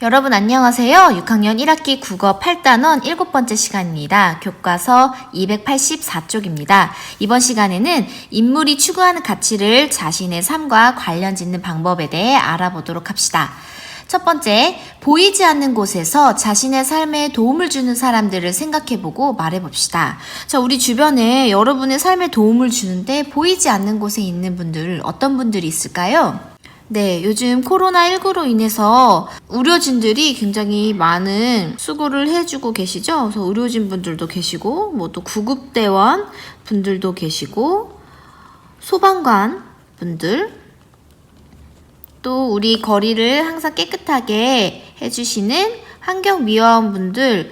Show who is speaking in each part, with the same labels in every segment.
Speaker 1: 여러분 안녕하세요. 6학년 1학기 국어 8단원 7번째 시간입니다. 교과서 284쪽입니다. 이번 시간에는 인물이 추구하는 가치를 자신의 삶과 관련 짓는 방법에 대해 알아보도록 합시다. 첫 번째, 보이지 않는 곳에서 자신의 삶에 도움을 주는 사람들을 생각해보고 말해봅시다. 자, 우리 주변에 여러분의 삶에 도움을 주는데 보이지 않는 곳에 있는 분들, 어떤 분들이 있을까요? 네, 요즘 코로나19로 인해서 의료진들이 굉장히 많은 수고를 해주고 계시죠. 그래서 의료진 분들도 계시고, 또 구급대원 분들도 계시고, 소방관 분들, 또 우리 거리를 항상 깨끗하게 해주시는 환경미화원 분들,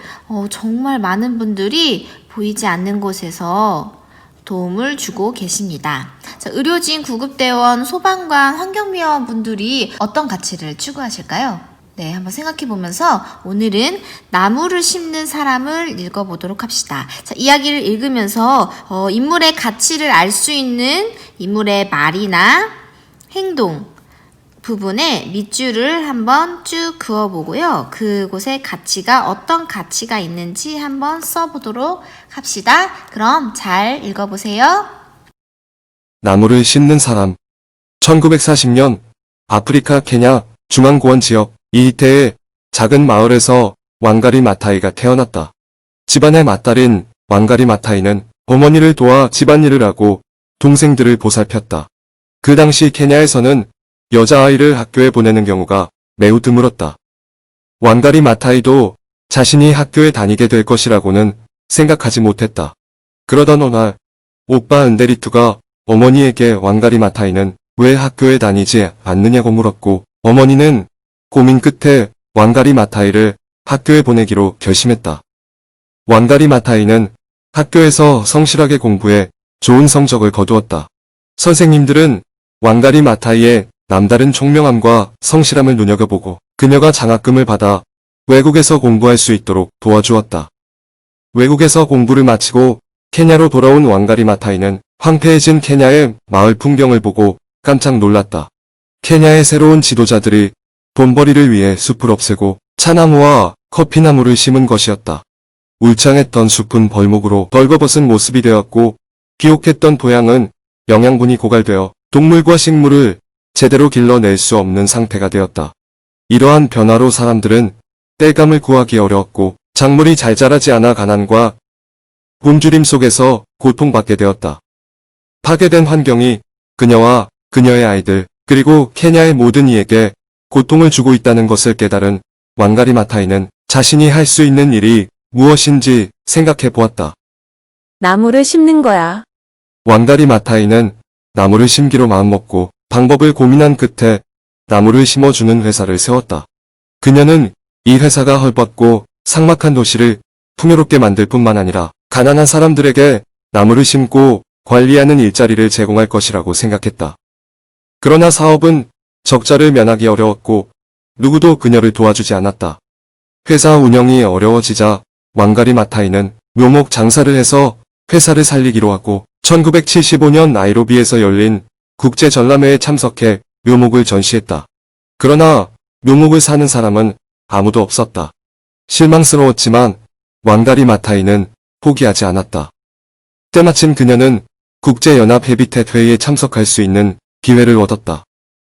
Speaker 1: 정말 많은 분들이 보이지 않는 곳에서 도움을 주고 계십니다. 자, 의료진, 구급대원, 소방관, 환경미화원 분들이 어떤 가치를 추구하실까요? 네, 한번 생각해 보면서 오늘은 나무를 심는 사람을 읽어보도록 합시다. 자, 이야기를 읽으면서 인물의 가치를 알 수 있는 인물의 말이나 행동 부분에 밑줄을 한번 쭉 그어보고요. 그곳에 가치가 어떤 가치가 있는지 한번 써보도록 합시다. 그럼 잘 읽어보세요.
Speaker 2: 나무를 심는 사람. 1940년 아프리카 케냐 중앙고원 지역 이히테의 작은 마을에서 왕가리 마타이가 태어났다. 집안의 맏딸인 왕가리 마타이는 어머니를 도와 집안일을 하고 동생들을 보살폈다. 그 당시 케냐에서는 여자아이를 학교에 보내는 경우가 매우 드물었다. 왕가리 마타이도 자신이 학교에 다니게 될 것이라고는 생각하지 못했다. 그러던 어느 날 오빠 은데리투가 어머니에게 왕가리 마타이는 왜 학교에 다니지 않느냐고 물었고 어머니는 고민 끝에 왕가리 마타이를 학교에 보내기로 결심했다. 왕가리 마타이는 학교에서 성실하게 공부해 좋은 성적을 거두었다. 선생님들은 왕가리 마타이의 남다른 총명함과 성실함을 눈여겨보고 그녀가 장학금을 받아 외국에서 공부할 수 있도록 도와주었다. 외국에서 공부를 마치고 케냐로 돌아온 왕가리 마타이는 황폐해진 케냐의 마을 풍경을 보고 깜짝 놀랐다. 케냐의 새로운 지도자들이 돈벌이를 위해 숲을 없애고 차나무와 커피나무를 심은 것이었다. 울창했던 숲은 벌목으로 벌거벗은 모습이 되었고 비옥했던 토양은 영양분이 고갈되어 동물과 식물을 제대로 길러낼 수 없는 상태가 되었다. 이러한 변화로 사람들은 땔감을 구하기 어려웠고 작물이 잘 자라지 않아 가난과 굶주림 속에서 고통받게 되었다. 파괴된 환경이 그녀와 그녀의 아이들 그리고 케냐의 모든 이에게 고통을 주고 있다는 것을 깨달은 왕가리 마타이는 자신이 할 수 있는 일이 무엇인지 생각해 보았다.
Speaker 3: 나무를 심는 거야.
Speaker 2: 왕가리 마타이는 나무를 심기로 마음먹고 방법을 고민한 끝에 나무를 심어주는 회사를 세웠다. 그녀는 이 회사가 헐벗고 삭막한 도시를 풍요롭게 만들 뿐만 아니라 가난한 사람들에게 나무를 심고 관리하는 일자리를 제공할 것이라고 생각했다. 그러나 사업은 적자를 면하기 어려웠고 누구도 그녀를 도와주지 않았다. 회사 운영이 어려워지자 왕가리 마타이는 묘목 장사를 해서 회사를 살리기로 하고 1975년 나이로비에서 열린 국제전람회에 참석해 묘목을 전시했다. 그러나 묘목을 사는 사람은 아무도 없었다. 실망스러웠지만 왕가리 마타이는 포기하지 않았다. 때마침 그녀는 국제연합 헤비텟 회의에 참석할 수 있는 기회를 얻었다.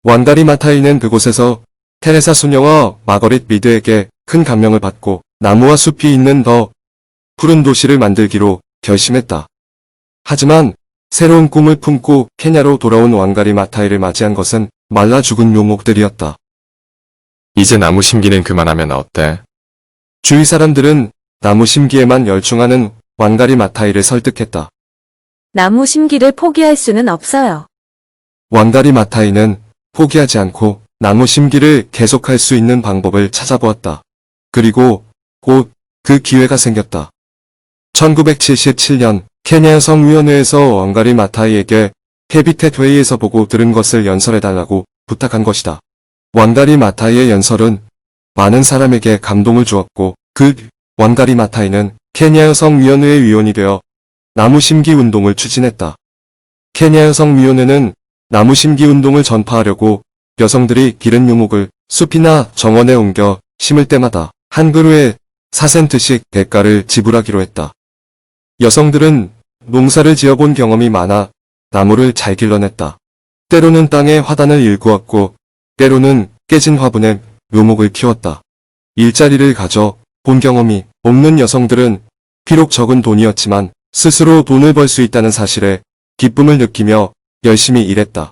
Speaker 2: 왕가리 마타이는 그곳에서 테레사 수녀와 마거릿 미드에게 큰 감명을 받고 나무와 숲이 있는 더 푸른 도시를 만들기로 결심했다. 하지만 새로운 꿈을 품고 케냐로 돌아온 왕가리 마타이를 맞이한 것은 말라 죽은 묘목들이었다.
Speaker 4: 이제 나무 심기는 그만하면 어때?
Speaker 2: 주위 사람들은 나무 심기에만 열중하는 왕가리 마타이를 설득했다.
Speaker 3: 나무 심기를 포기할 수는 없어요.
Speaker 2: 왕가리 마타이는 포기하지 않고 나무 심기를 계속할 수 있는 방법을 찾아보았다. 그리고 곧 그 기회가 생겼다. 1977년 케냐 여성위원회에서 왕가리 마타이에게 헤비텟 회의에서 보고 들은 것을 연설해달라고 부탁한 것이다. 왕가리 마타이의 연설은 많은 사람에게 감동을 주었고 왕가리 마타이는 케냐 여성위원회의 위원이 되어 나무 심기 운동을 추진했다. 케냐 여성위원회는 나무 심기 운동을 전파하려고 여성들이 기른 묘목을 숲이나 정원에 옮겨 심을 때마다 한 그루에 4센트씩 대가를 지불하기로 했다. 여성들은 농사를 지어본 경험이 많아 나무를 잘 길러냈다. 때로는 땅에 화단을 일구었고 때로는 깨진 화분에 묘목을 키웠다. 일자리를 가져 본 경험이 없는 여성들은 비록 적은 돈이었지만 스스로 돈을 벌 수 있다는 사실에 기쁨을 느끼며 열심히 일했다.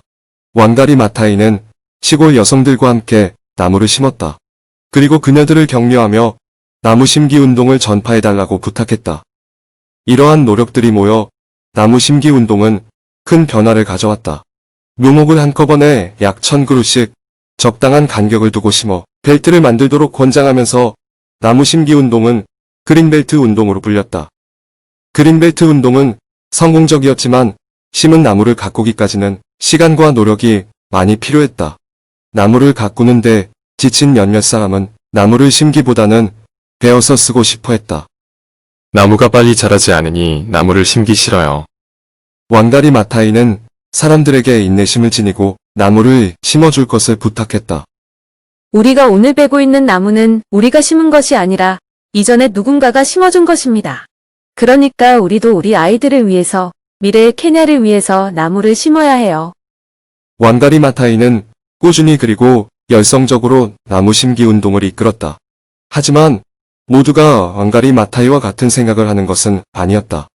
Speaker 2: 왕가리 마타이는 시골 여성들과 함께 나무를 심었다. 그리고 그녀들을 격려하며 나무 심기 운동을 전파해달라고 부탁했다. 이러한 노력들이 모여 나무 심기 운동은 큰 변화를 가져왔다. 묘목을 한꺼번에 약 1000그루씩 적당한 간격을 두고 심어 벨트를 만들도록 권장하면서 나무 심기 운동은 그린벨트 운동으로 불렸다. 그린벨트 운동은 성공적이었지만 심은 나무를 가꾸기까지는 시간과 노력이 많이 필요했다. 나무를 가꾸는데 지친 몇몇 사람은 나무를 심기보다는 베어서 쓰고 싶어 했다.
Speaker 4: 나무가 빨리 자라지 않으니 나무를 심기 싫어요.
Speaker 2: 왕가리 마타이는 사람들에게 인내심을 지니고 나무를 심어줄 것을 부탁했다.
Speaker 3: 우리가 오늘 베고 있는 나무는 우리가 심은 것이 아니라 이전에 누군가가 심어준 것입니다. 그러니까 우리도 우리 아이들을 위해서, 미래의 케냐를 위해서 나무를 심어야 해요.
Speaker 2: 왕가리 마타이는 꾸준히 그리고 열성적으로 나무 심기 운동을 이끌었다. 하지만 모두가 왕가리 마타이와 같은 생각을 하는 것은 아니었다.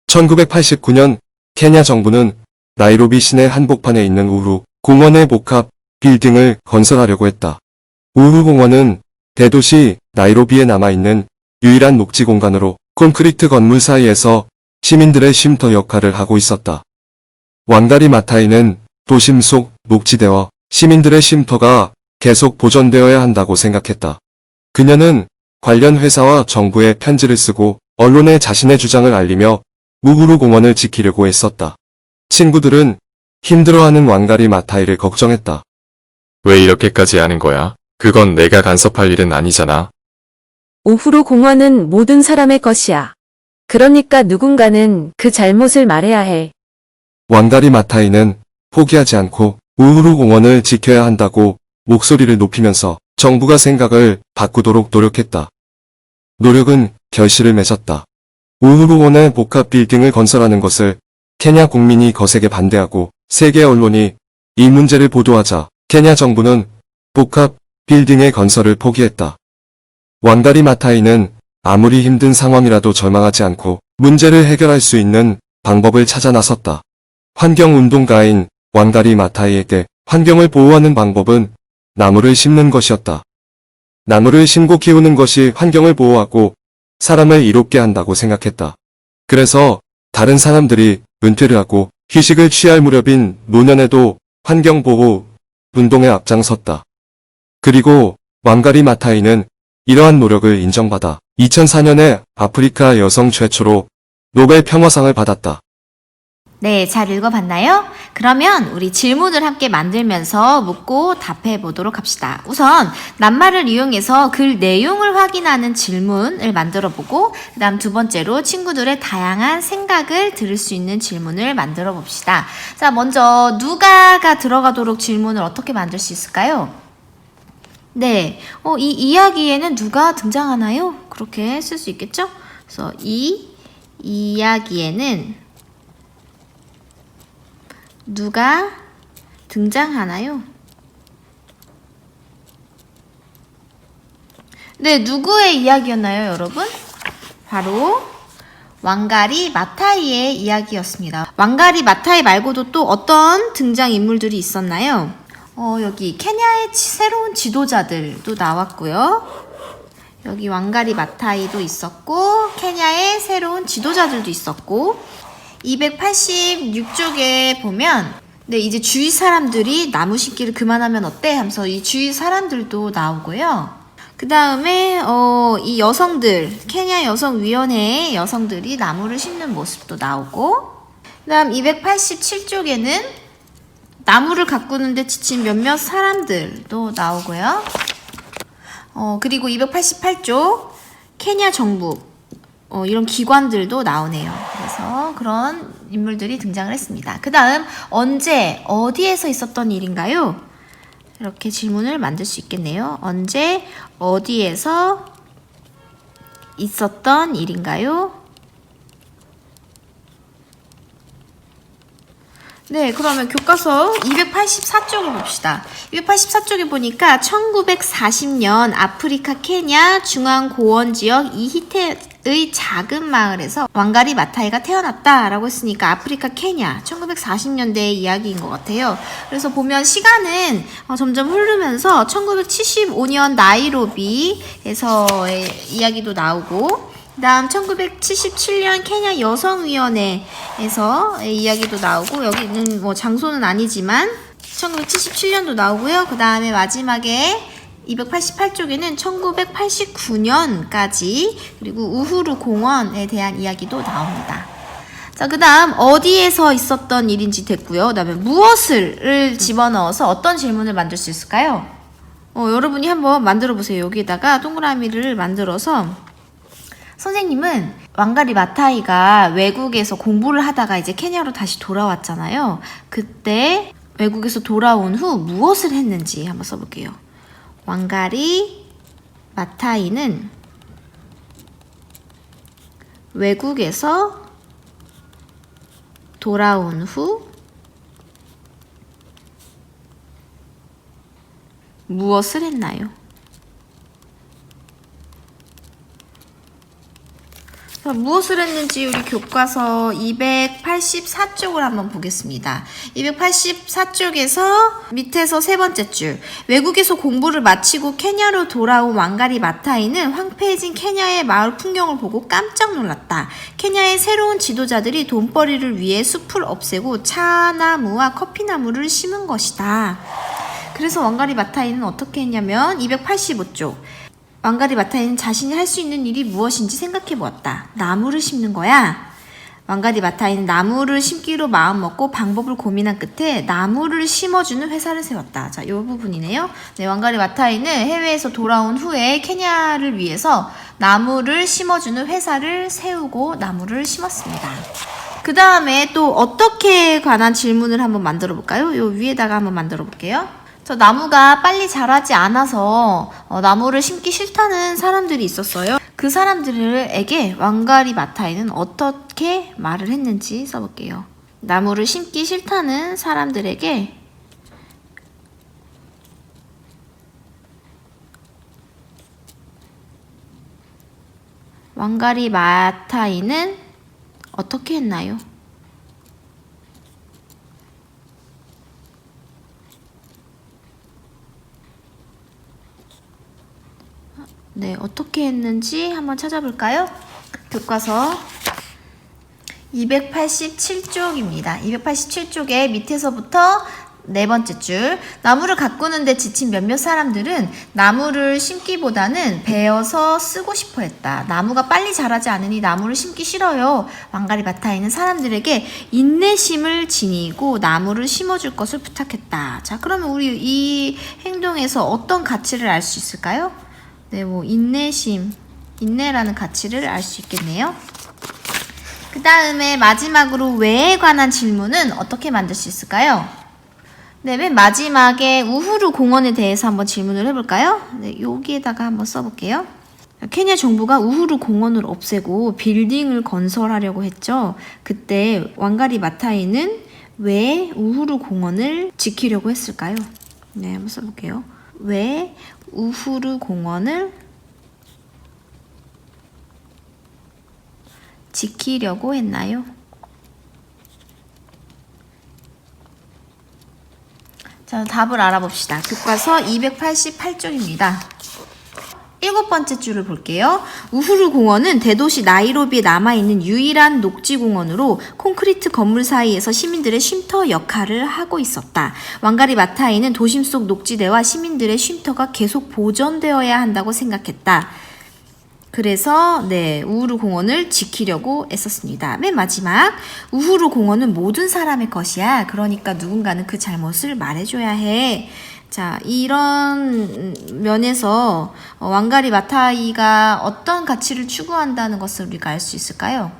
Speaker 2: 1989년 케냐 정부는 나이로비 시내 한복판에 있는 우루 공원의 복합 빌딩을 건설하려고 했다. 우루 공원은 대도시 나이로비에 남아있는 유일한 녹지 공간으로 콘크리트 건물 사이에서 시민들의 쉼터 역할을 하고 있었다. 왕가리 마타이는 도심 속 녹지대와 시민들의 쉼터가 계속 보존되어야 한다고 생각했다. 그녀는 관련 회사와 정부에 편지를 쓰고 언론에 자신의 주장을 알리며 우루 공원을 지키려고 애썼다. 친구들은 힘들어하는 왕가리 마타이를 걱정했다.
Speaker 4: 왜 이렇게까지 하는 거야? 그건 내가 간섭할 일은 아니잖아.
Speaker 3: 오후로 공원은 모든 사람의 것이야. 그러니까 누군가는 그 잘못을 말해야 해.
Speaker 2: 왕가리 마타이는 포기하지 않고 우루 공원을 지켜야 한다고 목소리를 높이면서 정부가 생각을 바꾸도록 노력했다. 노력은 결실을 맺었다. 우루 공원의 복합 빌딩을 건설하는 것을 케냐 국민이 거세게 반대하고 세계 언론이 이 문제를 보도하자 케냐 정부는 복합 빌딩의 건설을 포기했다. 왕가리 마타이는 아무리 힘든 상황이라도 절망하지 않고 문제를 해결할 수 있는 방법을 찾아 나섰다. 환경운동가인 왕가리 마타이에게 환경을 보호하는 방법은 나무를 심는 것이었다. 나무를 심고 키우는 것이 환경을 보호하고 사람을 이롭게 한다고 생각했다. 그래서 다른 사람들이 은퇴를 하고 휴식을 취할 무렵인 노년에도 환경보호 운동에 앞장섰다. 그리고 왕가리 마타이는 이러한 노력을 인정받아 2004년에 아프리카 여성 최초로 노벨 평화상을 받았다.
Speaker 1: 네, 잘 읽어봤나요? 그러면 우리 질문을 함께 만들면서 묻고 답해 보도록 합시다. 우선 낱말을 이용해서 글 내용을 확인하는 질문을 만들어 보고 그 다음 두 번째로 친구들의 다양한 생각을 들을 수 있는 질문을 만들어 봅시다. 자, 먼저 누가가 들어가도록 질문을 어떻게 만들 수 있을까요? 네, 이 이야기에는 누가 등장하나요? 그렇게 쓸 수 있겠죠? 그래서 이 이야기에는 누가 등장하나요? 네, 누구의 이야기였나요, 여러분? 바로 왕가리 마타이의 이야기였습니다. 왕가리 마타이 말고도 또 어떤 등장인물들이 있었나요? 여기 케냐의 새로운 지도자들도 나왔고요. 여기 왕가리 마타이도 있었고 케냐의 새로운 지도자들도 있었고 286쪽에 보면 네, 이제 주위 사람들이 나무 심기를 그만하면 어때? 하면서 이 주위 사람들도 나오고요. 그 다음에 이 여성들, 케냐 여성위원회의 여성들이 나무를 심는 모습도 나오고 그 다음 287쪽에는 나무를 가꾸는데 지친 몇몇 사람들도 나오고요. 그리고 288쪽 케냐 정부 이런 기관들도 나오네요. 그래서 그런 인물들이 등장을 했습니다. 그 다음 언제 어디에서 있었던 일인가요? 이렇게 질문을 만들 수 있겠네요. 언제, 어디에서 있었던 일인가요? 네, 그러면 교과서 284쪽을 봅시다. 284쪽에 보니까 1940년 아프리카 케냐 중앙고원 지역 이히테의 작은 마을에서 왕가리 마타이가 태어났다라고 했으니까 아프리카 케냐 1940년대의 이야기인 것 같아요. 그래서 보면 시간은 점점 흐르면서 1975년 나이로비에서의 이야기도 나오고 그 다음 1977년 케냐 여성위원회에서 이야기도 나오고 여기는 뭐 장소는 아니지만 1977년도 나오고요. 그 다음에 마지막에 288쪽에는 1989년까지 그리고 우후루 공원에 대한 이야기도 나옵니다. 자, 그 다음 어디에서 있었던 일인지 됐고요. 그 다음에 무엇을 집어넣어서 어떤 질문을 만들 수 있을까요? 여러분이 한번 만들어 보세요. 여기에다가 동그라미를 만들어서 선생님은 왕가리 마타이가 외국에서 공부를 하다가 이제 케냐로 다시 돌아왔잖아요. 그때 외국에서 돌아온 후 무엇을 했는지 한번 써볼게요. 왕가리 마타이는 외국에서 돌아온 후 무엇을 했나요? 무엇을 했는지 우리 교과서 284쪽을 한번 보겠습니다. 284쪽에서 밑에서 세 번째 줄 외국에서 공부를 마치고 케냐로 돌아온 왕가리 마타이는 황폐해진 케냐의 마을 풍경을 보고 깜짝 놀랐다. 케냐의 새로운 지도자들이 돈벌이를 위해 숲을 없애고 차나무와 커피나무를 심은 것이다. 그래서 왕가리 마타이는 어떻게 했냐면 285쪽 왕가리 마타이는 자신이 할 수 있는 일이 무엇인지 생각해 보았다. 나무를 심는 거야. 왕가리 마타이는 나무를 심기로 마음먹고 방법을 고민한 끝에 나무를 심어주는 회사를 세웠다. 자, 이 부분이네요. 네, 왕가리 마타이는 해외에서 돌아온 후에 케냐를 위해서 나무를 심어주는 회사를 세우고 나무를 심었습니다. 그 다음에 또 어떻게 관한 질문을 한번 만들어 볼까요? 이 위에다가 한번 만들어 볼게요. 저 나무가 빨리 자라지 않아서 나무를 심기 싫다는 사람들이 있었어요. 그 사람들에게 왕가리 마타이는 어떻게 말을 했는지 써볼게요. 나무를 심기 싫다는 사람들에게 왕가리 마타이는 어떻게 했나요? 네, 어떻게 했는지 한번 찾아볼까요? 교과서 287쪽입니다. 287쪽에 밑에서부터 네 번째 줄 나무를 가꾸는데 지친 몇몇 사람들은 나무를 심기보다는 베어서 쓰고 싶어 했다. 나무가 빨리 자라지 않으니 나무를 심기 싫어요. 왕가리 마타이는 사람들에게 인내심을 지니고 나무를 심어줄 것을 부탁했다. 자, 그러면 우리 이 행동에서 어떤 가치를 알 수 있을까요? 네, 뭐 인내심, 인내라는 가치를 알 수 있겠네요. 그 다음에 마지막으로 왜에 관한 질문은 어떻게 만들 수 있을까요? 네, 맨 마지막에 우후루 공원에 대해서 한번 질문을 해볼까요? 네, 여기에다가 한번 써볼게요. 케냐 정부가 우후루 공원을 없애고 빌딩을 건설하려고 했죠. 그때 왕가리 마타이는 왜 우후루 공원을 지키려고 했을까요? 네, 한번 써볼게요. 왜 우후루 공원을 지키려고 했나요? 자, 답을 알아봅시다. 교과서 288쪽입니다. 7번째 줄을 볼게요. 우후루 공원은 대도시 나이로비에 남아있는 유일한 녹지공원으로 콘크리트 건물 사이에서 시민들의 쉼터 역할을 하고 있었다. 왕가리 마타이는 도심 속 녹지대와 시민들의 쉼터가 계속 보존되어야 한다고 생각했다. 그래서 네, 우후루 공원을 지키려고 애썼습니다. 맨 마지막 우후루 공원은 모든 사람의 것이야. 그러니까 누군가는 그 잘못을 말해줘야 해. 자, 이런 면에서 왕가리 마타이가 어떤 가치를 추구한다는 것을 우리가 알 수 있을까요?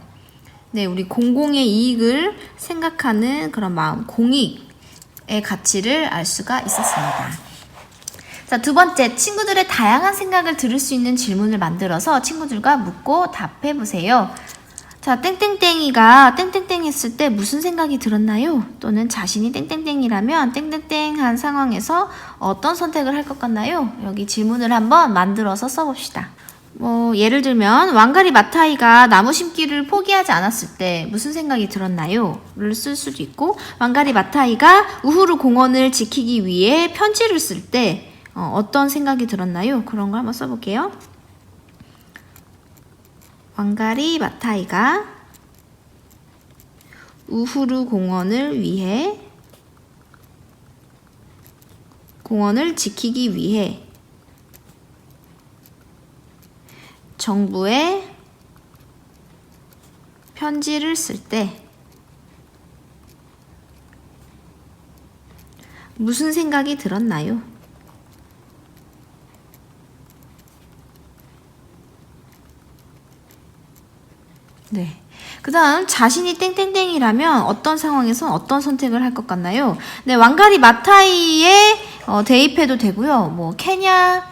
Speaker 1: 네, 우리 공공의 이익을 생각하는 그런 마음, 공익의 가치를 알 수가 있었습니다. 자, 두 번째, 친구들의 다양한 생각을 들을 수 있는 질문을 만들어서 친구들과 묻고 답해 보세요. 자, 땡땡땡이가 땡땡땡 했을 때 무슨 생각이 들었나요? 또는 자신이 땡땡땡이라면 땡땡땡 한 상황에서 어떤 선택을 할 것 같나요? 여기 질문을 한번 만들어서 써봅시다. 예를 들면 왕가리 마타이가 나무 심기를 포기하지 않았을 때 무슨 생각이 들었나요? 를 쓸 수도 있고, 왕가리 마타이가 우후루 공원을 지키기 위해 편지를 쓸 때 어떤 생각이 들었나요? 그런 거 한번 써볼게요. 왕가리 마타이가 우후루 공원을 위해 공원을 지키기 위해 정부에 편지를 쓸 때 무슨 생각이 들었나요? 네. 그 다음, 자신이 땡땡땡이라면 어떤 상황에서 어떤 선택을 할 것 같나요? 네, 왕가리 마타이에 대입해도 되고요. 케냐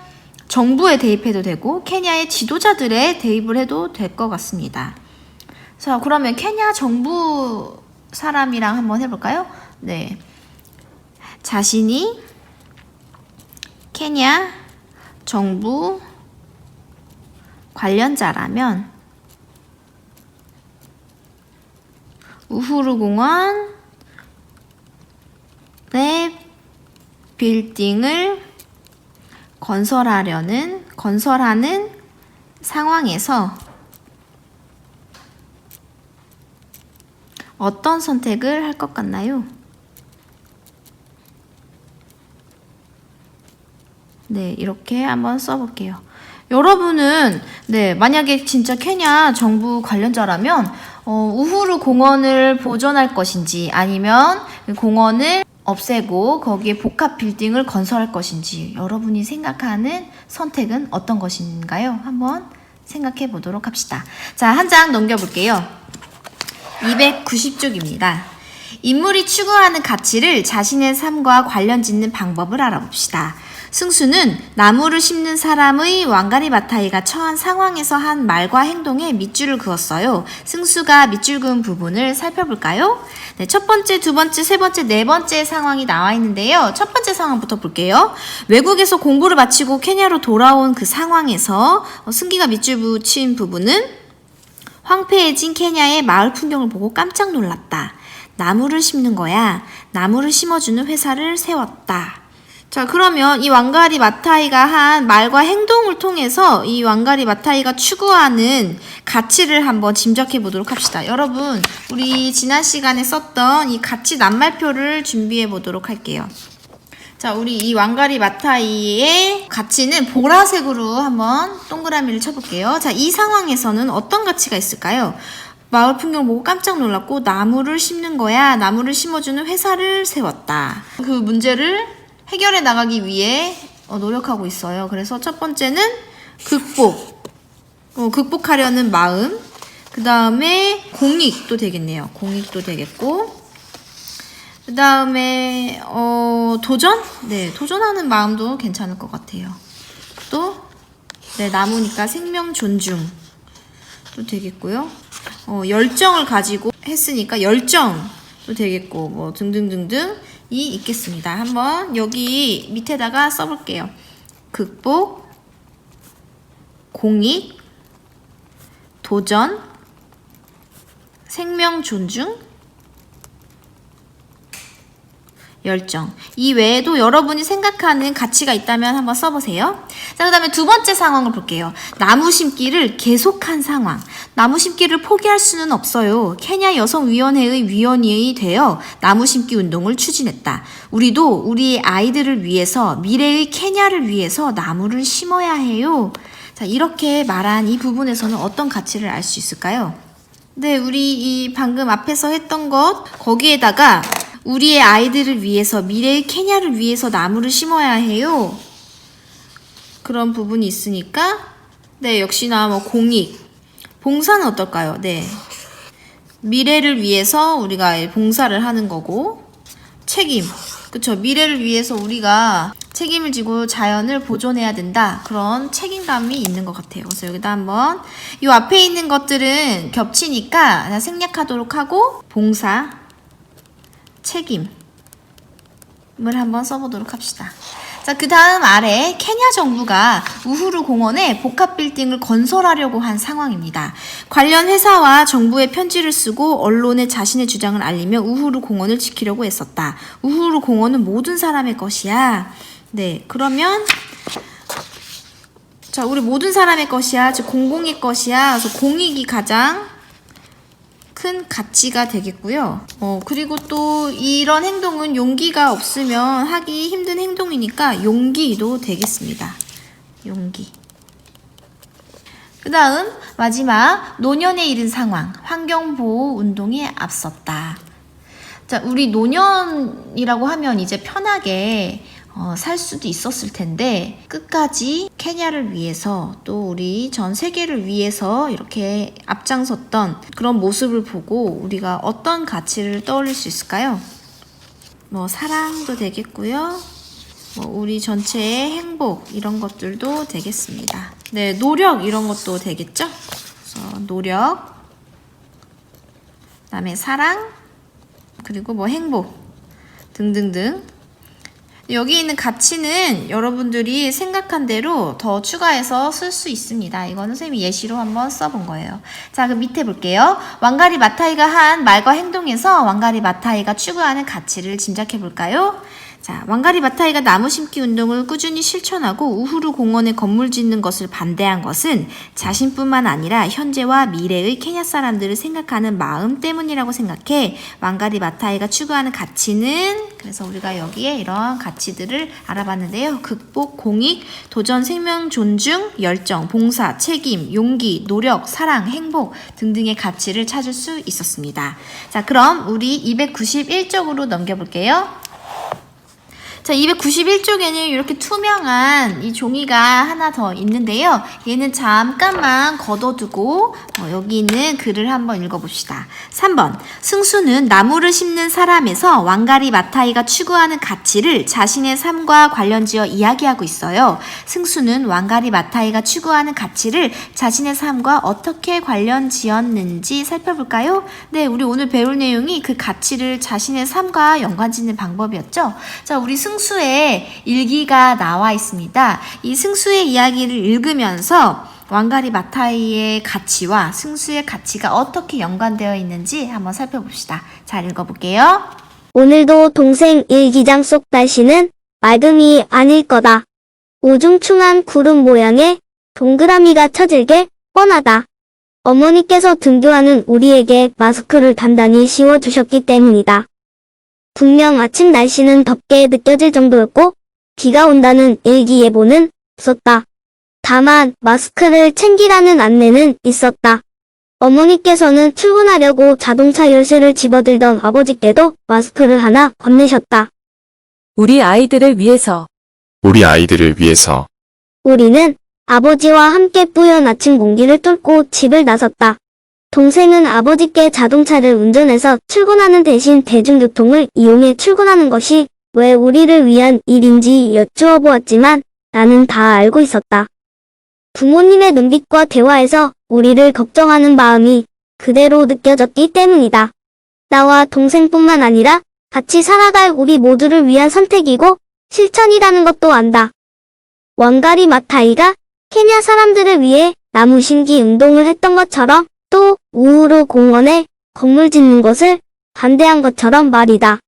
Speaker 1: 정부에 대입해도 되고, 케냐의 지도자들에 대입을 해도 될 것 같습니다. 자, 그러면 케냐 정부 사람이랑 한번 해볼까요? 네. 자신이 케냐 정부 관련자라면 우후루 공원의 빌딩을 건설하는 상황에서 어떤 선택을 할 것 같나요? 네, 이렇게 한번 써볼게요. 여러분은 만약에 진짜 케냐 정부 관련자라면 우후루 공원을 보존할 것인지, 아니면 공원을 없애고 거기에 복합 빌딩을 건설할 것인지, 여러분이 생각하는 선택은 어떤 것인가요? 한번 생각해 보도록 합시다. 자, 한 장 넘겨볼게요. 290쪽입니다. 인물이 추구하는 가치를 자신의 삶과 관련 짓는 방법을 알아봅시다. 승수는 나무를 심는 사람의 왕가리 마타이가 처한 상황에서 한 말과 행동에 밑줄을 그었어요. 승수가 밑줄 그은 부분을 살펴볼까요? 네, 첫 번째, 두 번째, 세 번째, 네 번째 상황이 나와 있는데요. 첫 번째 상황부터 볼게요. 외국에서 공부를 마치고 케냐로 돌아온 그 상황에서 승기가 밑줄 붙인 부분은 황폐해진 케냐의 마을 풍경을 보고 깜짝 놀랐다. 나무를 심는 거야. 나무를 심어주는 회사를 세웠다. 자, 그러면 이 왕가리 마타이가 한 말과 행동을 통해서 이 왕가리 마타이가 추구하는 가치를 한번 짐작해 보도록 합시다. 여러분, 우리 지난 시간에 썼던 이 가치 낱말표를 준비해 보도록 할게요. 자, 우리 이 왕가리 마타이의 가치는 보라색으로 한번 동그라미를 쳐볼게요. 자, 이 상황에서는 어떤 가치가 있을까요? 마을 풍경 보고 깜짝 놀랐고, 나무를 심는 거야. 나무를 심어주는 회사를 세웠다. 그 문제를 해결해 나가기 위해 노력하고 있어요. 그래서 첫 번째는 극복하려는 마음. 그 다음에 공익도 되겠네요. 공익도 되겠고, 그 다음에 도전? 네, 도전하는 마음도 괜찮을 것 같아요. 또 나무니까 생명 존중도 되겠고요. 열정을 가지고 했으니까 열정도 되겠고, 등등등등 이 있겠습니다. 한번 여기 밑에다가 써볼게요. 극복, 공익, 도전, 생명 존중, 열정. 이 외에도 여러분이 생각하는 가치가 있다면 한번 써보세요. 자, 그 다음에 두 번째 상황을 볼게요. 나무 심기를 계속한 상황. 나무 심기를 포기할 수는 없어요. 케냐 여성위원회의 위원이 되어 나무 심기 운동을 추진했다. 우리도 우리의 아이들을 위해서, 미래의 케냐를 위해서 나무를 심어야 해요. 자, 이렇게 말한 이 부분에서는 어떤 가치를 알 수 있을까요? 네, 우리 이 방금 앞에서 했던 것, 거기에다가 우리의 아이들을 위해서, 미래의 케냐를 위해서 나무를 심어야 해요. 그런 부분이 있으니까, 역시나 공익, 봉사는 어떨까요? 미래를 위해서 우리가 봉사를 하는 거고, 책임, 그쵸? 미래를 위해서 우리가 책임을 지고 자연을 보존해야 된다. 그런 책임감이 있는 것 같아요. 그래서 여기다 한번 이 앞에 있는 것들은 겹치니까 생략하도록 하고 봉사, 책임을 한번 써보도록 합시다. 자, 그 다음 아래 케냐 정부가 우후루 공원에 복합 빌딩을 건설하려고 한 상황입니다. 관련 회사와 정부에 편지를 쓰고 언론에 자신의 주장을 알리며 우후루 공원을 지키려고 했었다. 우후루 공원은 모든 사람의 것이야. 네, 그러면 자, 우리 모든 사람의 것이야. 즉 공공의 것이야. 그래서 공익이 가장 큰 가치가 되겠고요. 그리고 또 이런 행동은 용기가 없으면 하기 힘든 행동이니까 용기도 되겠습니다. 용기. 그 다음 마지막 노년에 이른 상황, 환경보호 운동에 앞섰다. 자, 우리 노년이라고 하면 이제 편하게 살 수도 있었을 텐데 끝까지 케냐를 위해서 또 우리 전 세계를 위해서 이렇게 앞장섰던 그런 모습을 보고 우리가 어떤 가치를 떠올릴 수 있을까요? 뭐 사랑도 되겠고요. 뭐 우리 전체의 행복 이런 것들도 되겠습니다. 네, 노력 이런 것도 되겠죠? 그래서 노력, 그다음에 사랑, 그리고 뭐 행복 등등등. 여기 있는 가치는 여러분들이 생각한 대로 더 추가해서 쓸 수 있습니다. 이거는 선생님이 예시로 한번 써본 거예요. 자, 그럼 밑에 볼게요. 왕가리 마타이가 한 말과 행동에서 왕가리 마타이가 추구하는 가치를 짐작해 볼까요? 자, 왕가리 마타이가 나무 심기 운동을 꾸준히 실천하고 우후루 공원에 건물 짓는 것을 반대한 것은 자신뿐만 아니라 현재와 미래의 케냐 사람들을 생각하는 마음 때문이라고 생각해. 왕가리 마타이가 추구하는 가치는, 그래서 우리가 여기에 이런 가치들을 알아봤는데요. 극복, 공익, 도전, 생명 존중, 열정, 봉사, 책임, 용기, 노력, 사랑, 행복 등등의 가치를 찾을 수 있었습니다. 자, 그럼 우리 291쪽으로 넘겨볼게요. 자, 291쪽에는 이렇게 투명한 이 종이가 하나 더 있는데요. 얘는 잠깐만 걷어두고 여기 있는 글을 한번 읽어봅시다. 3번. 승수는 나무를 심는 사람에서 왕가리 마타이가 추구하는 가치를 자신의 삶과 관련지어 이야기하고 있어요. 승수는 왕가리 마타이가 추구하는 가치를 자신의 삶과 어떻게 관련지었는지 살펴볼까요? 네, 우리 오늘 배울 내용이 그 가치를 자신의 삶과 연관짓는 방법이었죠. 자, 우리 승수의 일기가 나와 있습니다. 이 승수의 이야기를 읽으면서 왕가리 마타이의 가치와 승수의 가치가 어떻게 연관되어 있는지 한번 살펴봅시다. 잘 읽어볼게요.
Speaker 5: 오늘도 동생 일기장 속 날씨는 맑음이 아닐 거다. 우중충한 구름 모양의 동그라미가 쳐질게 뻔하다. 어머니께서 등교하는 우리에게 마스크를 단단히 씌워주셨기 때문이다. 분명 아침 날씨는 덥게 느껴질 정도였고 비가 온다는 일기예보는 없었다. 다만 마스크를 챙기라는 안내는 있었다. 어머니께서는 출근하려고 자동차 열쇠를 집어들던 아버지께도 마스크를 하나 건네셨다.
Speaker 3: 우리 아이들을 위해서
Speaker 4: 우리 아이들을 위해서
Speaker 5: 우리는 아버지와 함께 뿌연 아침 공기를 뚫고 집을 나섰다. 동생은 아버지께 자동차를 운전해서 출근하는 대신 대중교통을 이용해 출근하는 것이 왜 우리를 위한 일인지 여쭈어 보았지만 나는 다 알고 있었다. 부모님의 눈빛과 대화에서 우리를 걱정하는 마음이 그대로 느껴졌기 때문이다. 나와 동생뿐만 아니라 같이 살아갈 우리 모두를 위한 선택이고 실천이라는 것도 안다. 왕가리 마타이가 케냐 사람들을 위해 나무 심기 운동을 했던 것처럼 또 우후루 공원에 건물 짓는 것을 반대한 것처럼 말이다.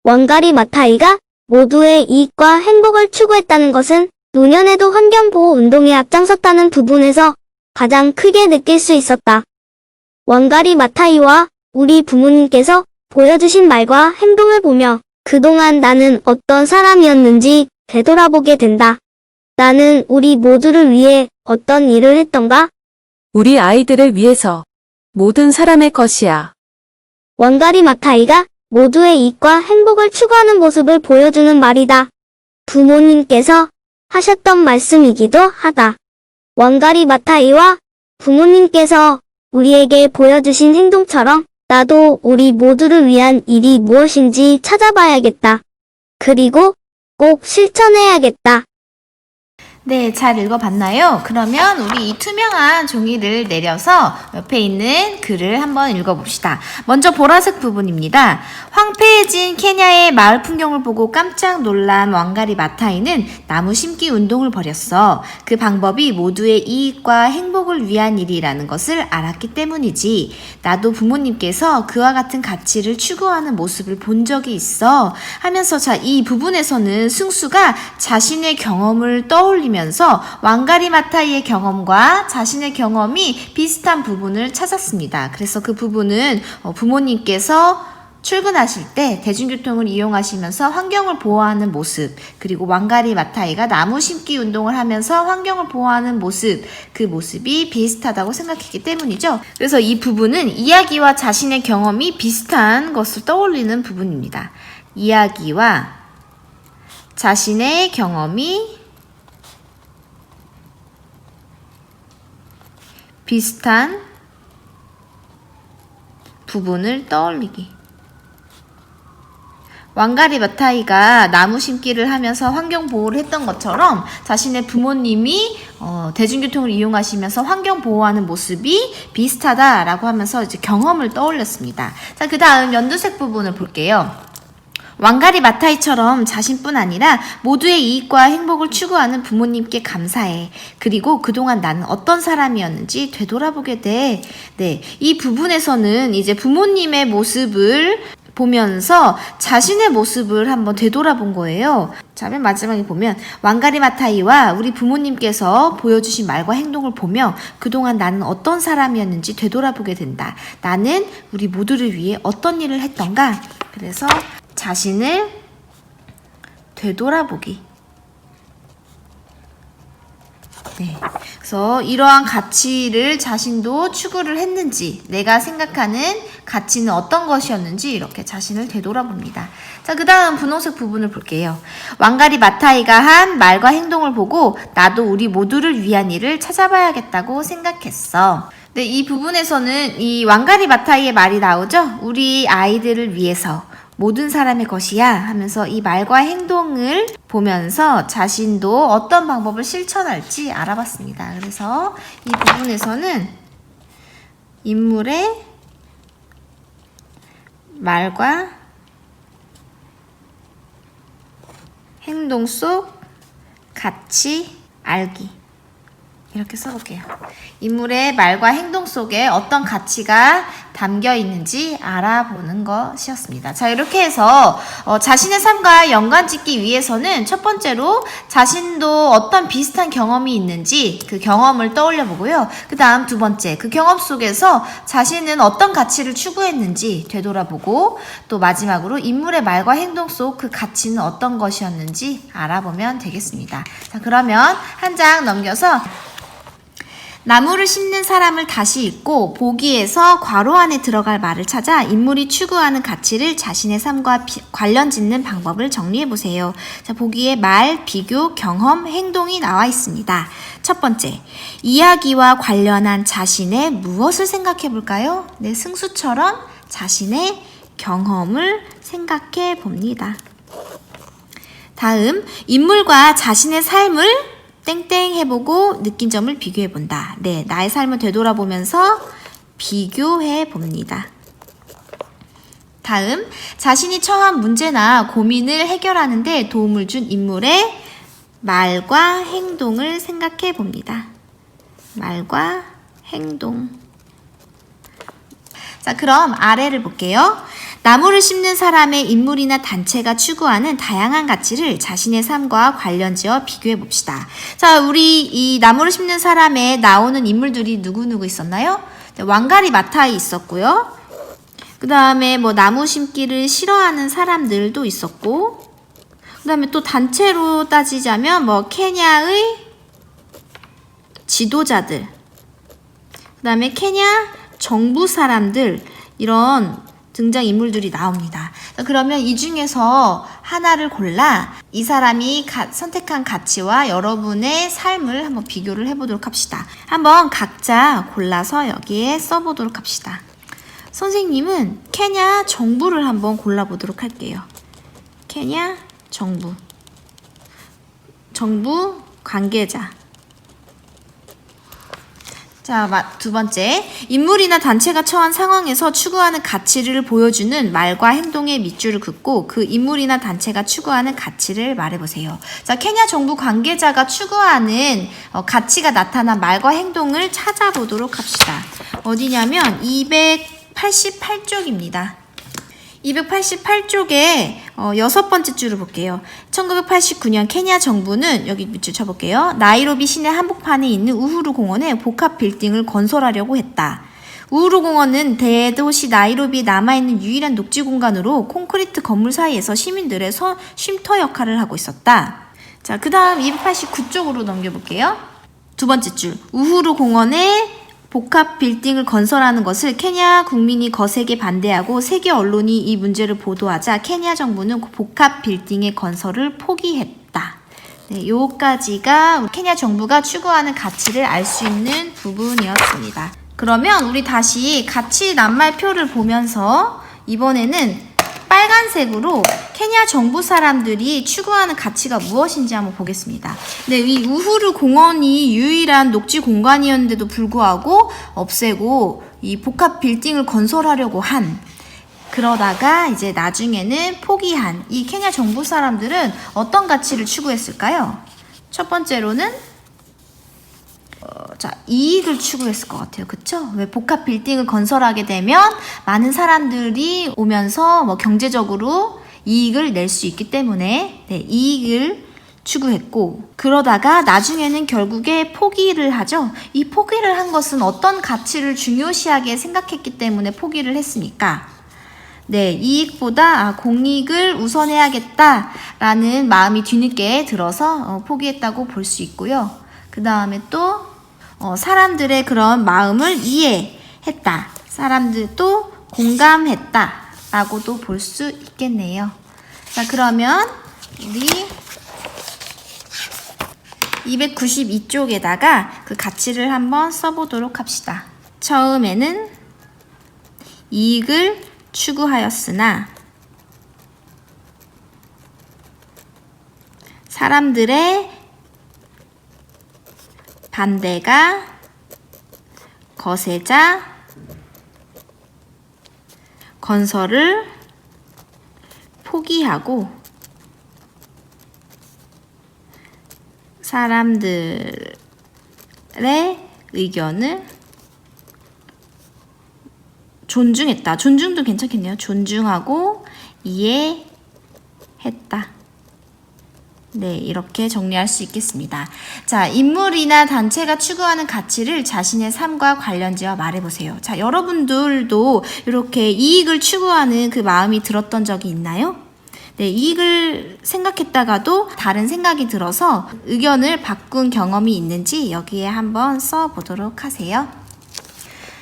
Speaker 5: 왕가리 마타이가 모두의 이익과 행복을 추구했다는 것은 노년에도 환경보호 운동에 앞장섰다는 부분에서 가장 크게 느낄 수 있었다. 왕가리 마타이와 우리 부모님께서 보여주신 말과 행동을 보며 그동안 나는 어떤 사람이었는지 되돌아보게 된다. 나는 우리 모두를 위해 어떤 일을 했던가?
Speaker 3: 우리 아이들을 위해서 모든 사람의 것이야.
Speaker 5: 왕가리 마타이가 모두의 이익과 행복을 추구하는 모습을 보여주는 말이다. 부모님께서 하셨던 말씀이기도 하다. 왕가리 마타이와 부모님께서 우리에게 보여주신 행동처럼 나도 우리 모두를 위한 일이 무엇인지 찾아봐야겠다. 그리고 꼭 실천해야겠다.
Speaker 1: 네, 잘 읽어봤나요? 그러면 우리 이 투명한 종이를 내려서 옆에 있는 글을 한번 읽어봅시다. 먼저 보라색 부분입니다. 황폐해진 케냐의 마을 풍경을 보고 깜짝 놀란 왕가리 마타이는 나무 심기 운동을 벌였어. 그 방법이 모두의 이익과 행복을 위한 일이라는 것을 알았기 때문이지. 나도 부모님께서 그와 같은 가치를 추구하는 모습을 본 적이 있어. 하면서 이 부분에서는 승수가 자신의 경험을 떠올리면서 왕가리 마타이의 경험과 자신의 경험이 비슷한 부분을 찾았습니다. 그래서 그 부분은 부모님께서 출근하실 때 대중교통을 이용하시면서 환경을 보호하는 모습, 그리고 왕가리 마타이가 나무 심기 운동을 하면서 환경을 보호하는 모습, 그 모습이 비슷하다고 생각했기 때문이죠. 그래서 이 부분은 이야기와 자신의 경험이 비슷한 것을 떠올리는 부분입니다. 이야기와 자신의 경험이 비슷한 부분을 떠올리기. 왕가리 마타이가 나무 심기를 하면서 환경 보호를 했던 것처럼 자신의 부모님이 대중교통을 이용하시면서 환경 보호하는 모습이 비슷하다라고 하면서 이제 경험을 떠올렸습니다. 자, 그 다음 연두색 부분을 볼게요. 왕가리 마타이처럼 자신뿐 아니라 모두의 이익과 행복을 추구하는 부모님께 감사해. 그리고 그동안 나는 어떤 사람이었는지 되돌아보게 돼. 네, 이 부분에서는 이제 부모님의 모습을 보면서 자신의 모습을 한번 되돌아본 거예요. 자, 맨 마지막에 보면 왕가리 마타이와 우리 부모님께서 보여주신 말과 행동을 보며 그동안 나는 어떤 사람이었는지 되돌아보게 된다. 나는 우리 모두를 위해 어떤 일을 했던가? 그래서 자신을 되돌아보기. 네. 그래서 이러한 가치를 자신도 추구를 했는지, 내가 생각하는 가치는 어떤 것이었는지 이렇게 자신을 되돌아봅니다. 자, 그 다음 분홍색 부분을 볼게요. 왕가리 마타이가 한 말과 행동을 보고 나도 우리 모두를 위한 일을 찾아봐야겠다고 생각했어. 네, 이 부분에서는 이 왕가리 마타이의 말이 나오죠. 우리 아이들을 위해서 모든 사람의 것이야 하면서 이 말과 행동을 보면서 자신도 어떤 방법을 실천할지 알아봤습니다. 그래서 이 부분에서는 인물의 말과 행동 속 가치 알기, 이렇게 써볼게요. 인물의 말과 행동 속에 어떤 가치가 담겨 있는지 알아보는 것이었습니다. 자, 이렇게 해서 자신의 삶과 연관 짓기 위해서는 첫 번째로 자신도 어떤 비슷한 경험이 있는지 그 경험을 떠올려 보고요. 그 다음 두 번째, 그 경험 속에서 자신은 어떤 가치를 추구했는지 되돌아보고, 또 마지막으로 인물의 말과 행동 속 그 가치는 어떤 것이었는지 알아보면 되겠습니다. 자, 그러면 한 장 넘겨서 나무를 심는 사람을 다시 읽고 보기에서 괄호 안에 들어갈 말을 찾아 인물이 추구하는 가치를 자신의 삶과 관련 짓는 방법을 정리해 보세요. 자, 보기에 말, 비교, 경험, 행동이 나와 있습니다. 첫 번째, 이야기와 관련한 자신의 무엇을 생각해 볼까요? 네, 승수처럼 자신의 경험을 생각해 봅니다. 다음, 인물과 자신의 삶을 땡땡 해보고 느낀 점을 비교해본다. 네, 나의 삶을 되돌아보면서 비교해봅니다. 다음, 자신이 처한 문제나 고민을 해결하는 데 도움을 준 인물의 말과 행동을 생각해봅니다. 말과 행동. 자, 그럼 아래를 볼게요. 나무를 심는 사람의 인물이나 단체가 추구하는 다양한 가치를 자신의 삶과 관련지어 비교해 봅시다. 자, 우리 이 나무를 심는 사람에 나오는 인물들이 누구누구 있었나요? 왕가리 마타이 있었고요. 그 다음에 뭐 나무 심기를 싫어하는 사람들도 있었고, 그 다음에 또 단체로 따지자면 뭐 케냐의 지도자들, 그 다음에 케냐 정부 사람들, 이런 등장인물들이 나옵니다. 그러면 이 중에서 하나를 골라 이 사람이 선택한 가치와 여러분의 삶을 한번 비교를 해보도록 합시다. 한번 각자 골라서 여기에 써보도록 합시다. 선생님은 케냐 정부를 한번 골라보도록 할게요. 케냐 정부. 정부 관계자. 자, 두 번째. 인물이나 단체가 처한 상황에서 추구하는 가치를 보여주는 말과 행동의 밑줄을 긋고 그 인물이나 단체가 추구하는 가치를 말해보세요. 자, 케냐 정부 관계자가 추구하는 가치가 나타난 말과 행동을 찾아보도록 합시다. 어디냐면 288쪽입니다. 288쪽에 여섯 번째 줄을 볼게요. 1989년 케냐 정부는 여기 밑줄 쳐볼게요. 나이로비 시내 한복판에 있는 우후루 공원에 복합 빌딩을 건설하려고 했다. 우후루 공원은 대도시 나이로비에 남아있는 유일한 녹지 공간으로 콘크리트 건물 사이에서 시민들의 쉼터 역할을 하고 있었다. 자, 그 다음 289쪽으로 넘겨볼게요. 두 번째 줄. 우후루 공원에 복합 빌딩을 건설하는 것을 케냐 국민이 거세게 반대하고 세계 언론이 이 문제를 보도하자 케냐 정부는 복합 빌딩의 건설을 포기했다. 네, 요까지가 케냐 정부가 추구하는 가치를 알 수 있는 부분이었습니다. 그러면 우리 다시 가치 낱말표를 보면서 이번에는 빨간색으로 케냐 정부 사람들이 추구하는 가치가 무엇인지 한번 보겠습니다. 네, 이 우후루 공원이 유일한 녹지 공간이었는데도 불구하고 없애고 이 복합 빌딩을 건설하려고 그러다가 이제 나중에는 포기한 이 케냐 정부 사람들은 어떤 가치를 추구했을까요? 첫 번째로는 이익을 추구했을 것 같아요. 그쵸? 왜 복합 빌딩을 건설하게 되면 많은 사람들이 오면서 경제적으로 이익을 낼 수 있기 때문에 이익을 추구했고, 그러다가 나중에는 결국에 포기를 하죠. 이 포기를 한 것은 어떤 가치를 중요시하게 생각했기 때문에 포기를 했으니까 이익보다 공익을 우선해야겠다라는 마음이 뒤늦게 들어서 포기했다고 볼 수 있고요. 그 다음에 또 사람들의 그런 마음을 이해했다. 사람들도 공감했다. 라고도 볼 수 있겠네요. 자, 그러면 우리 292쪽에다가 그 가치를 한번 써보도록 합시다. 처음에는 이익을 추구하였으나 사람들의 반대가 거세자 건설을 포기하고 사람들의 의견을 존중했다. 존중도 괜찮겠네요. 존중하고 이해했다. 네, 이렇게 정리할 수 있겠습니다. 자, 인물이나 단체가 추구하는 가치를 자신의 삶과 관련지어 말해보세요. 자, 여러분들도 이렇게 이익을 추구하는 그 마음이 들었던 적이 있나요? 네, 이익을 생각했다가도 다른 생각이 들어서 의견을 바꾼 경험이 있는지 여기에 한번 써보도록 하세요.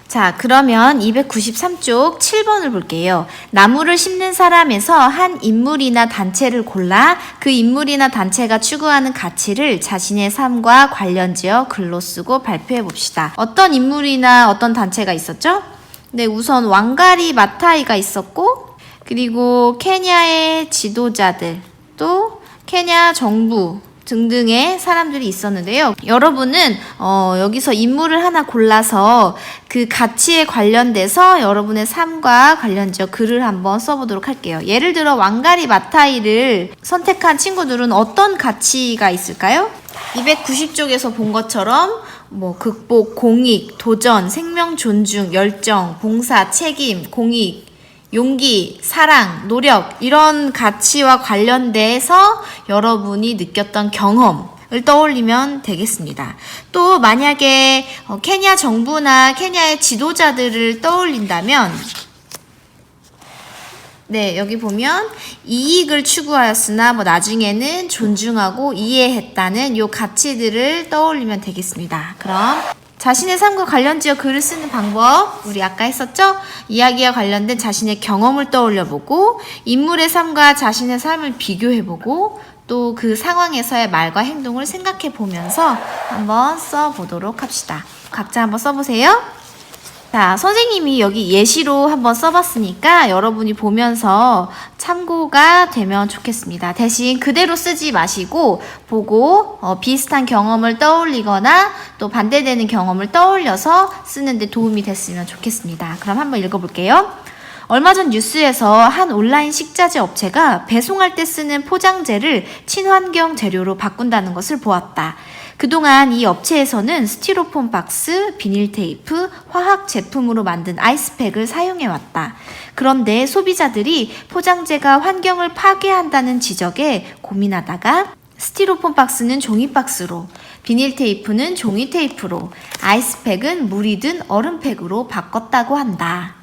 Speaker 1: 자, 그러면 293쪽 7번을 볼게요. 나무를 심는 사람에서 한 인물이나 단체를 골라 그 인물이나 단체가 추구하는 가치를 자신의 삶과 관련지어 글로 쓰고 발표해 봅시다. 어떤 인물이나 어떤 단체가 있었죠? 네, 우선 왕가리 마타이가 있었고, 그리고 케냐의 지도자들, 또 케냐 정부 등등의 사람들이 있었는데요. 여러분은 여기서 인물을 하나 골라서 그 가치에 관련돼서 여러분의 삶과 관련지어 글을 한번 써보도록 할게요. 예를 들어 왕가리 마타이를 선택한 친구들은 어떤 가치가 있을까요? 290쪽에서 본 것처럼 극복, 공익, 도전, 생명 존중, 열정, 봉사, 책임, 공익, 용기, 사랑, 노력, 이런 가치와 관련돼서 여러분이 느꼈던 경험을 떠올리면 되겠습니다. 또 만약에 케냐 정부나 케냐의 지도자들을 떠올린다면, 네, 여기 보면 이익을 추구하였으나 나중에는 존중하고 이해했다는 요 가치들을 떠올리면 되겠습니다. 그럼 자신의 삶과 관련지어 글을 쓰는 방법, 우리 아까 했었죠? 이야기와 관련된 자신의 경험을 떠올려보고, 인물의 삶과 자신의 삶을 비교해보고, 또 그 상황에서의 말과 행동을 생각해보면서 한번 써보도록 합시다. 각자 한번 써보세요. 자, 선생님이 여기 예시로 한번 써봤으니까 여러분이 보면서 참고가 되면 좋겠습니다. 대신 그대로 쓰지 마시고 보고 비슷한 경험을 떠올리거나 또 반대되는 경험을 떠올려서 쓰는데 도움이 됐으면 좋겠습니다. 그럼 한번 읽어볼게요. 얼마 전 뉴스에서 한 온라인 식자재 업체가 배송할 때 쓰는 포장재를 친환경 재료로 바꾼다는 것을 보았다. 그동안 이 업체에서는 스티로폼 박스, 비닐 테이프, 화학 제품으로 만든 아이스팩을 사용해왔다. 그런데 소비자들이 포장재가 환경을 파괴한다는 지적에 고민하다가 스티로폼 박스는 종이 박스로, 비닐 테이프는 종이 테이프로, 아이스팩은 물이 든 얼음팩으로 바꿨다고 한다.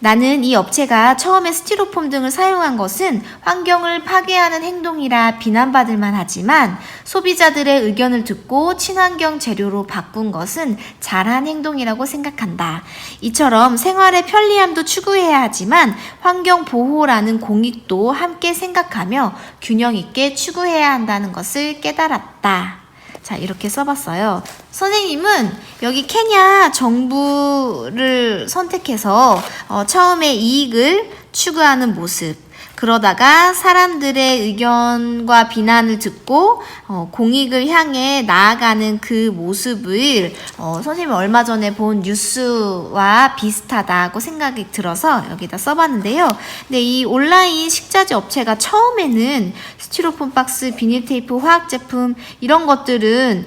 Speaker 1: 나는 이 업체가 처음에 스티로폼 등을 사용한 것은 환경을 파괴하는 행동이라 비난받을 만하지만 소비자들의 의견을 듣고 친환경 재료로 바꾼 것은 잘한 행동이라고 생각한다. 이처럼 생활의 편리함도 추구해야 하지만 환경 보호라는 공익도 함께 생각하며 균형 있게 추구해야 한다는 것을 깨달았다. 자, 이렇게 써봤어요. 선생님은 여기 케냐 정부를 선택해서 처음에 이익을 추구하는 모습, 그러다가 사람들의 의견과 비난을 듣고 공익을 향해 나아가는 그 모습을 선생님이 얼마 전에 본 뉴스와 비슷하다고 생각이 들어서 여기다 써봤는데요. 근데 이 온라인 식자재 업체가 처음에는 스티로폼 박스, 비닐 테이프, 화학 제품 이런 것들은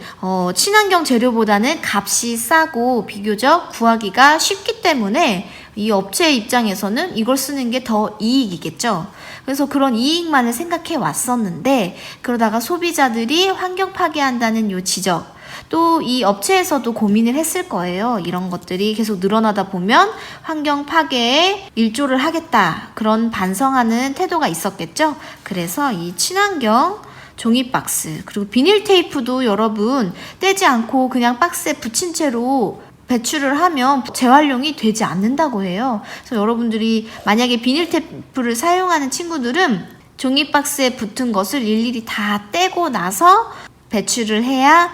Speaker 1: 친환경 재료보다는 값이 싸고 비교적 구하기가 쉽기 때문에 이 업체의 입장에서는 이걸 쓰는 게 더 이익이겠죠. 그래서 그런 이익만을 생각해 왔었는데 그러다가 소비자들이 환경 파괴한다는 요 지적, 또 이 업체에서도 고민을 했을 거예요. 이런 것들이 계속 늘어나다 보면 환경 파괴에 일조를 하겠다, 그런 반성하는 태도가 있었겠죠. 그래서 이 친환경 종이 박스, 그리고 비닐 테이프도 여러분 떼지 않고 그냥 박스에 붙인 채로 배출을 하면 재활용이 되지 않는다고 해요. 그래서 여러분들이 만약에 비닐 테이프를 사용하는 친구들은 종이 박스에 붙은 것을 일일이 다 떼고 나서 배출을 해야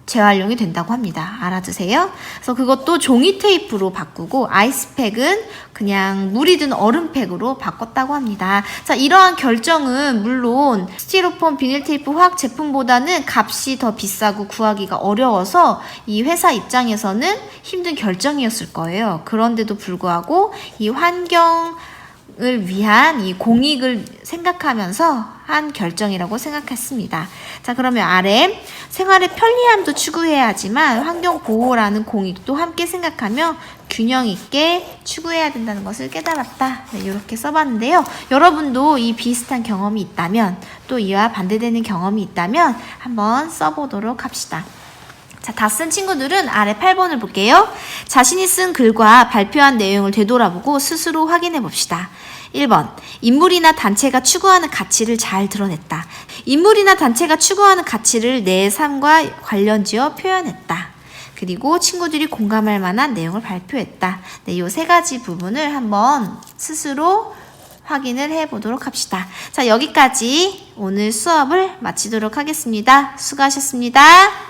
Speaker 1: 재활용이 된다고 합니다. 알아두세요. 그래서 그것도 종이 테이프로 바꾸고 아이스팩은 그냥 물이 든 얼음팩으로 바꿨다고 합니다. 자, 이러한 결정은 물론 스티로폼, 비닐 테이프, 화학 제품보다는 값이 더 비싸고 구하기가 어려워서 이 회사 입장에서는 힘든 결정이었을 거예요. 그런데도 불구하고 이 환경을 위한 이 공익을 생각하면서 한 결정이라고 생각했습니다. 자, 그러면 아래 생활의 편리함도 추구해야 하지만 환경 보호라는 공익도 함께 생각하며 균형 있게 추구해야 된다는 것을 깨달았다. 네, 이렇게 써봤는데요. 여러분도 이 비슷한 경험이 있다면, 또 이와 반대되는 경험이 있다면 한번 써보도록 합시다. 자, 다 쓴 친구들은 아래 8번을 볼게요. 자신이 쓴 글과 발표한 내용을 되돌아보고 스스로 확인해 봅시다. 1번, 인물이나 단체가 추구하는 가치를 잘 드러냈다. 인물이나 단체가 추구하는 가치를 내 삶과 관련지어 표현했다. 그리고 친구들이 공감할 만한 내용을 발표했다. 네, 이 세 가지 부분을 한번 스스로 확인을 해보도록 합시다. 자, 여기까지 오늘 수업을 마치도록 하겠습니다. 수고하셨습니다.